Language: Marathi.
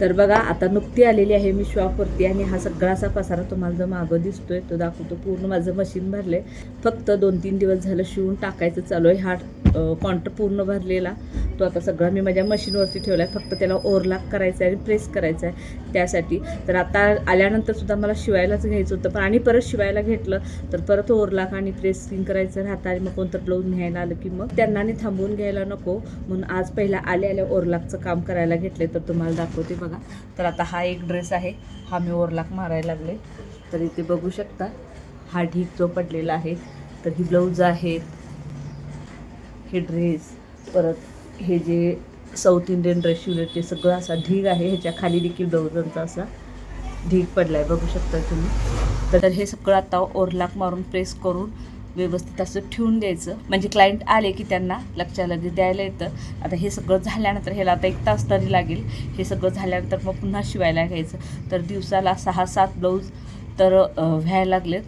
तर बघा आता नुकती आलेली आहे मी शॉपवरती आणि हा सगळा असा पसारा तुम्हाला जो मागं दिसतोय तो दाखवतो. पूर्ण माझं मशीन भरले, फक्त 2-3 दिवस झालं शिवून टाकायचं चालू आहे. हा काउंटर पूर्ण भरलेला तो आता सगळा मी माझ्या मशीनवरती ठेवला आहे. फक्त त्याला ओव्हरलॅप करायचं आहे आणि प्रेस करायचं आहे त्यासाठी. तर आता आल्यानंतर सुद्धा मला शिवायलाच घ्यायचं होतं, पण आणि परत शिवायला घेतलं तर परत ओव्हरलॅप आणि प्रेसिंग करायचं राहतं आणि मग कोणतं ब्लाऊज न्यायला आलं की मग त्यांना थांबवून घ्यायला नको, म्हणून आज पहिला आल्या ओव्हरलॅपचं काम करायला घेतले. तर तुम्हाला दाखवते बघा. तर आता हा एक ड्रेस आहे, हा मी ओव्हरलॅप मारायला लागले. तर इथे बघू शकता हा ढीग जो पडलेला आहे. तर ही ब्लाऊज आहेत, हे ड्रेस, परत हे जे साऊथ इंडियन ड्रेस शिवले ते सगळं असा ढीग आहे. ह्याच्या खाली देखील ब्लाऊजांचा असा ढीग पडला आहे, बघू शकता तुम्ही. तर हे सगळं आता ओव्हरलॅप मारून प्रेस करून व्यवस्थित असं ठेवून द्यायचं, म्हणजे क्लायंट आले की त्यांना लक्षात लगेच द्यायला येतं. आता हे सगळं झाल्यानंतर ह्याला आता 1 तास तरी लागेल. हे सगळं झाल्यानंतर मग पुन्हा शिवायला घ्यायचं. तर दिवसाला 6-7 ब्लाऊज तर व्हायला लागलेत.